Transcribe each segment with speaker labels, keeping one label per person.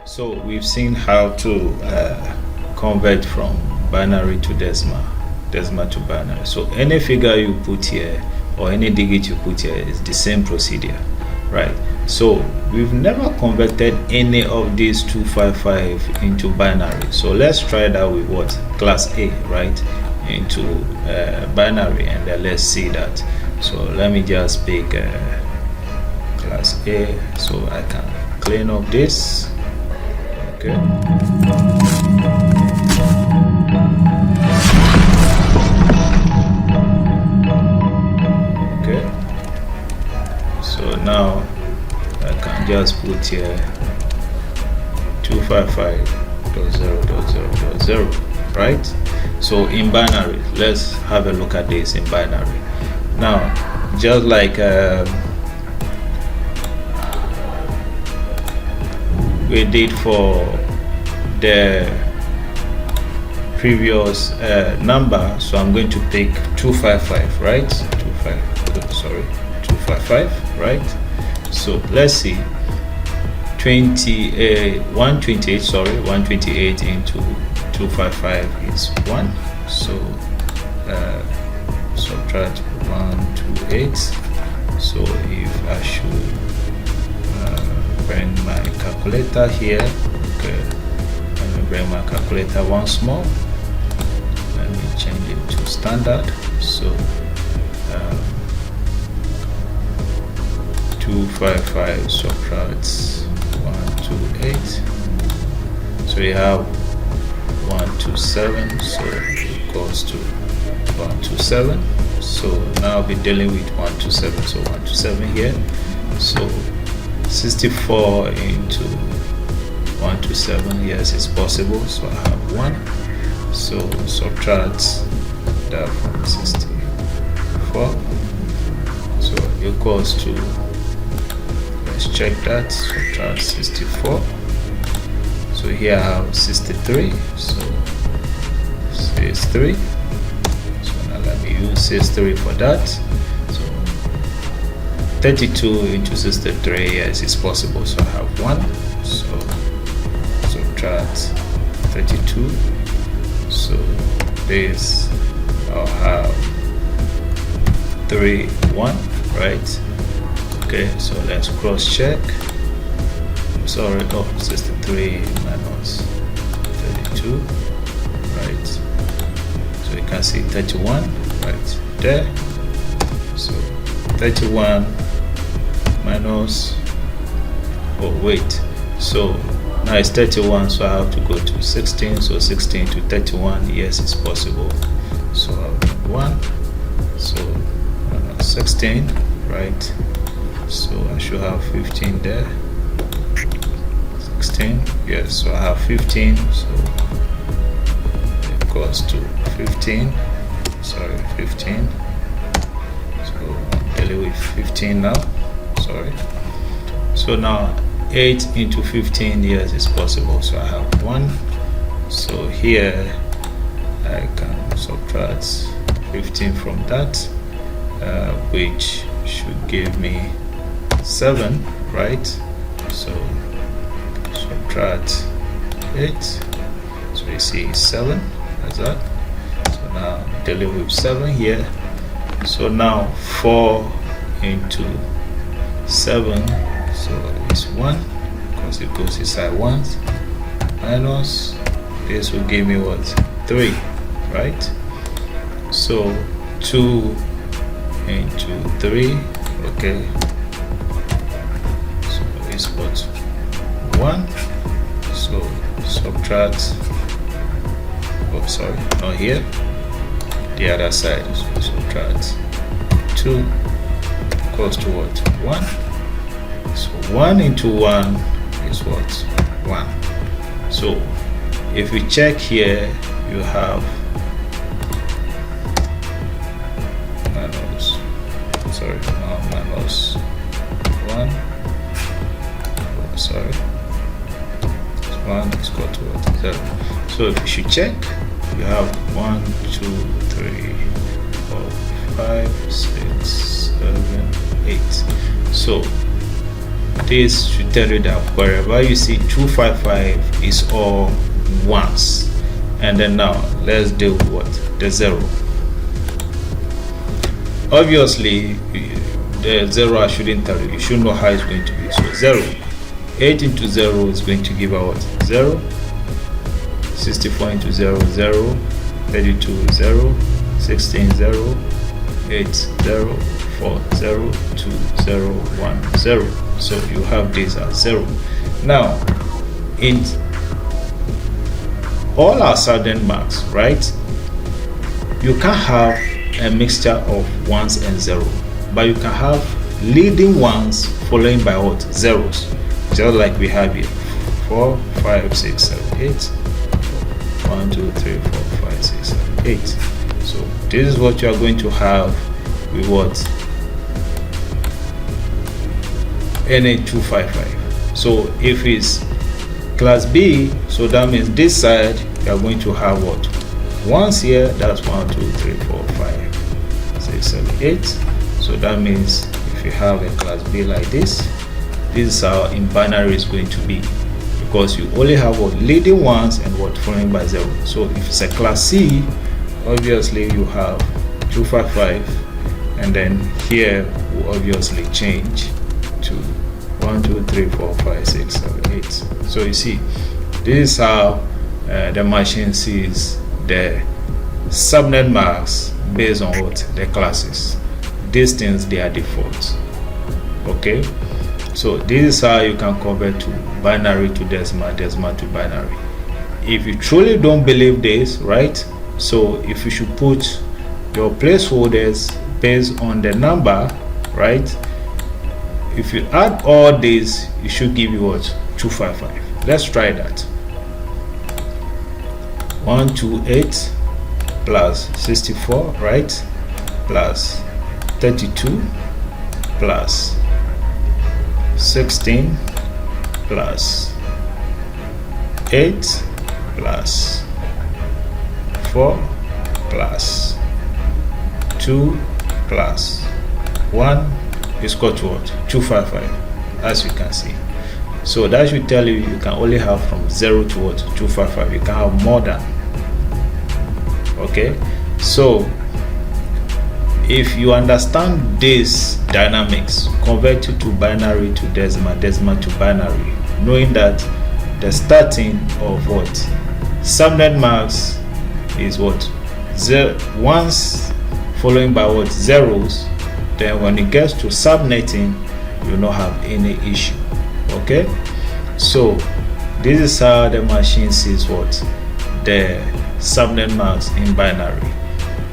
Speaker 1: So we've seen how to convert from binary to decimal to binary. So any figure you put here or any digit you put here is the same procedure, right? So we've never converted any of these 255 into binary. So let's try that with what? Class A, right? Into binary, and then let's see that. So let me just pick class A so I can clean up this. Okay. Okay. So now I can just put here 255.0.0.0, right? So in binary, let's have a look at this in binary. Now, just like we did for the previous number, so I'm going to pick 255, right? 255, right? So let's see, 128 into 255 is 1. So subtract 128. So if I should bring my calculator here, okay, let me bring my calculator once more. Let me change it to standard. So 255 subtracts 128. So we have 127, so it equals to 127. So now I'll be dealing with 127. So 127 here. So 64 into 127, yes, it's possible. So I have 1. So subtract that from 64. So equals to, let's check that, subtract 64. So here I have 63. So 63. So now let me use 63 for that. 32 into 63, yes, it's possible. So I have 1. So subtract 32. So this I'll have 3, 1, right? Okay, so let's cross check. Sorry, 63 minus 32, right? So you can see 31 right there. So 31 minus, oh wait, so now it's 31, so I have to go to 16. So 16 to 31, yes, it's possible. So I have 1. So 16, right? So I should have 15 there. 16, yes, so I have 15. So it goes to 15. Sorry, 15. So I'm dealing with 15 now. Sorry. So now 8 into 15, yes, it's possible. So I have 1. So here I can subtract 15 from that, which should give me 7, right? So subtract 8. So you see 7 as that. So now I'm dealing with 7 here. So now 4 into 7, so it's 1 because it goes inside 1 minus this will give me what? 3, right? So 2 into 3, okay, so it's what? 1. So subtract, oh sorry, not here, the other side. So subtract 2 equals to what? 1. So 1 into 1 is what? 1. So if we check here, you have minus, sorry, no, minus 1. Oh, sorry, 1 is equal to what? 0. So if you should check, you have 1, 2, 3, 4, 5, 6, 7, 8. So this should tell you that wherever you see 255 is all ones. And then now let's deal with what? The 0. Obviously the 0 I shouldn't tell you, you should know how it's going to be. So 0, 8 into 0 is going to give out what? 0. 64 into 0, 0. 32, 0. 16, 0. 8, 0. 4, 0. 2, 0. 1, 0. So you have this as 0. Now in all our subnet marks, right, you can have a mixture of ones and zero, but you can have leading ones following by what? Zeros, just like we have here. 4, 5, 6, 7, 8. 1, 2, 3, 4, 5, 6, 7, 8. So this is what you are going to have with what? NA255. So if it's class B, so that means this side you are going to have what? Ones here, that's 1, 2, 3, 4, 5, 6, 7, 8. So that means if you have a class B like this is how in binary is going to be, because you only have what? Leading ones and what? Following by 0. So if it's a class C, obviously you have 255, and then here will obviously change to 1, 2, 3, 4, 5, 6, 7, 8. So you see, this is how the machine sees the subnet marks based on what? The classes. These things, they are default. Okay, so this is how you can convert to binary to decimal, decimal to binary. If you truly don't believe this, right, so if you should put your placeholders based on the number, right, if you add all these, it should give you what? 255. Let's try that. 128 plus 64, right, plus 32 plus 16 plus 8 plus 4 plus 2 plus 1 is equal to what? 255, as you can see. So that should tell you you can only have from 0 to what? 255. You can have more than. Okay, so if you understand this dynamics, convert it to binary to decimal, decimal to binary, knowing that the starting of what? Subnet marks is what? Ones following by what? Zeros. Then when it gets to subnetting, you will not have any issue. Okay, so this is how the machine sees what? The subnet marks in binary.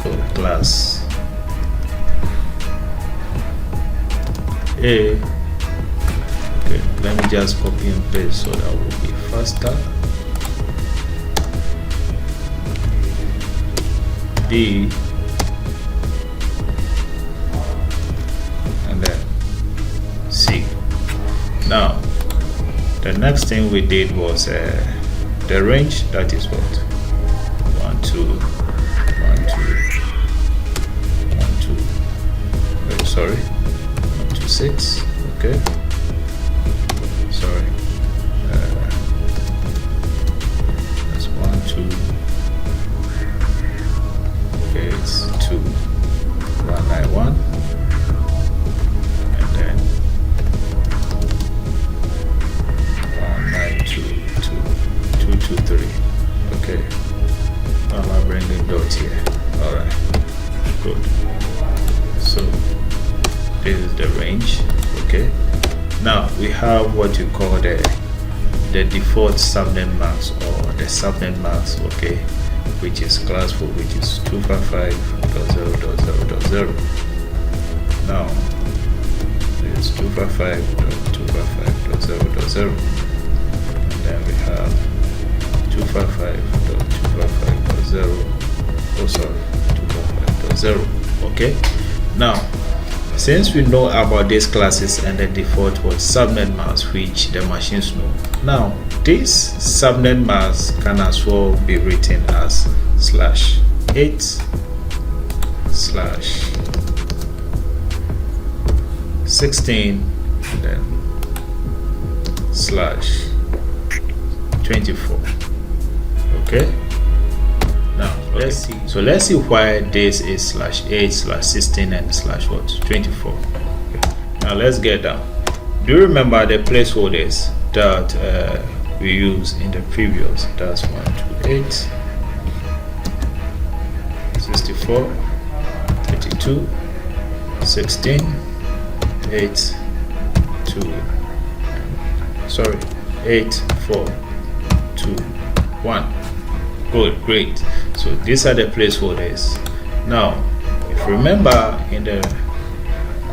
Speaker 1: So class A. Okay, let me just copy and paste so that will be faster. B, and then C. Now the next thing we did was the range, that is what? 1, 2, 1, 2, 1, 2. Wait, sorry. 1, 2, 6. Okay. Sorry. That's 1, 2. Okay, it's 2, 1, 9, 1. And then 1, 9, 2, 2, 2, 2, 3. Okay. Why am I bringing dots here? Alright. Good. So this is the range. Okay. Now we have what you call the default subnet marks, or the subnet marks, okay, which is class 4, which is 255.0.0.0. Now it's 255.255.0.0, and then we have 255.255.0. Oh, sorry, 255.0. Okay. Now, since we know about these classes and the default was subnet mask, which the machines know, now this subnet mask can as well be written as /8/16, and then slash 24. Okay, now let's see. So let's see why this is slash 8 slash 16 and slash what 24. Okay. Now let's get down. Do you remember the placeholders that we used in the previous? That's 128, 64, 32, 16, 8, 2, sorry, 8, 4, 2, 1. Good, great. So these are the placeholders. Now, if you remember, in the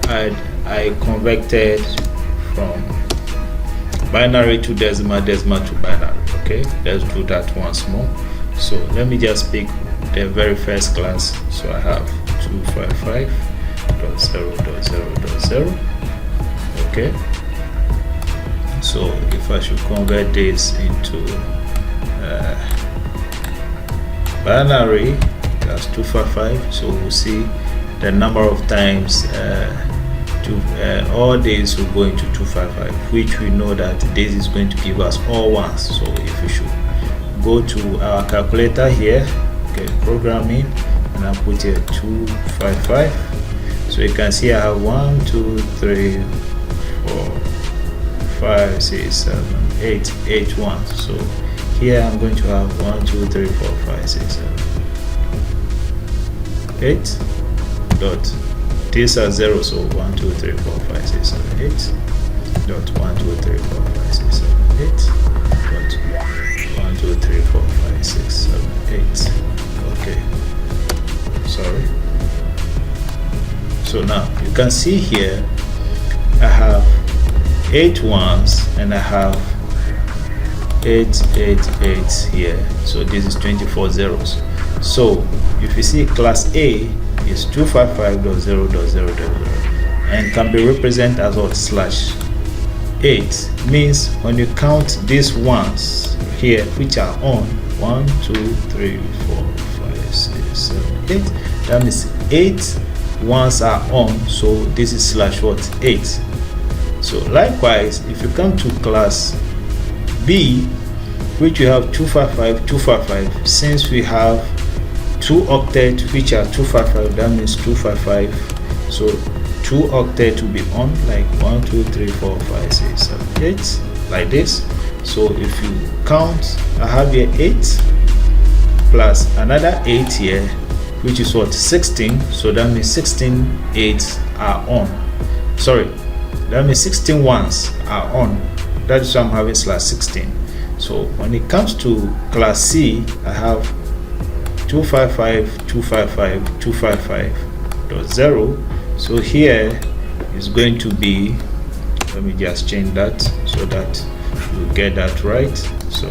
Speaker 1: I converted from binary to decimal, decimal to binary. Okay, let's do that once more. So let me just pick the very first class. So I have 255.0.0.0. okay, so if I should convert this into binary, that's 255. So we'll see the number of times all days will go into 255, which we know that this is going to give us all ones. So if we should go to our calculator here, okay, programming, and I'll put here 255. So you can see I have 1, 2, 3, 4, 5, 6, 7, 8 ones. So here I'm going to have 1, 2, 3, 4, 5, 6, 7, 8 dot. These are 0, so 1, 2, 3, 4, 5, 6, 7, 8 dot 1, 2, 3, 4, 5, 6, 7, 8 dot 1, 2, 3, 4, 5, 6, 7, 8. Okay, sorry. So now you can see here I have 8 ones and I have 8 here. So this is 24 zeros. So if you see class A is 255.0.0.0 and can be represented as what slash 8, means when you count these ones here which are on 1, 2, 3, 4, 5, 6, 7, 8, that means 8 ones are on, so this is slash what 8. So likewise, if you come to class B, which you have 255, since we have 2 octets which are 255, that means 255. So 2 octets to be on, like 1, 2, 3, 4, 5, 6, 7, 8, like this. So if you count, I have here 8 plus another 8 here, which is what 16. So that means 16 8s are on. Sorry, that means 16 ones are on. That is why I'm having slash 16. So when it comes to class C, I have 255.0. So here is going to be, let me just change that so that you get that right. So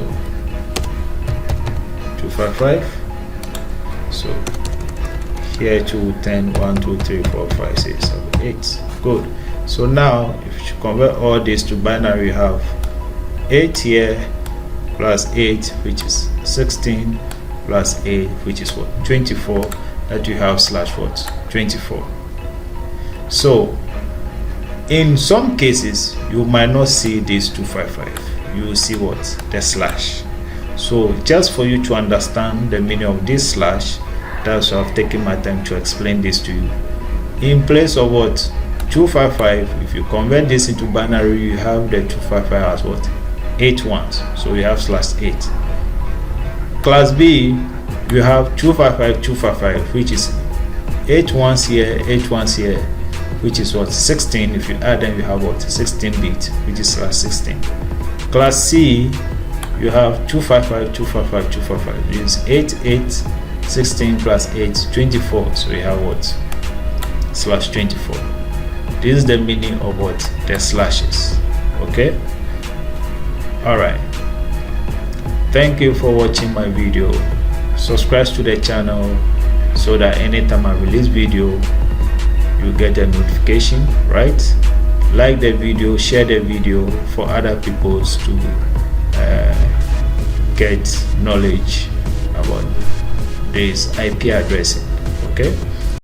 Speaker 1: 255. So here 210, 1, 2, 3, 4, 5, 6, 7, 8. Good. So now if you convert all this to binary, you have 8 here plus 8, which is 16, plus 8, which is what 24, that you have slash what 24. So in some cases you might not see this 255, you will see what the slash. So just for you to understand the meaning of this slash, that's why I've taken my time to explain this to you. In place of what 255, if you convert this into binary, you have the 255 as what 8 ones, so you have slash 8. Class B, you have 255, which is 8 ones here, 8 ones here, which is what 16. If you add them, you have what 16 bit, which is slash 16. Class C, you have 255, which is 8 16 plus 8 24, so you have what slash 24. This is the meaning of what the slashes. Okay, all right, thank you for watching my video. Subscribe to the channel so that anytime I release video you get a notification, right? Like the video, share the video for other people to get knowledge about this IP addressing. Okay.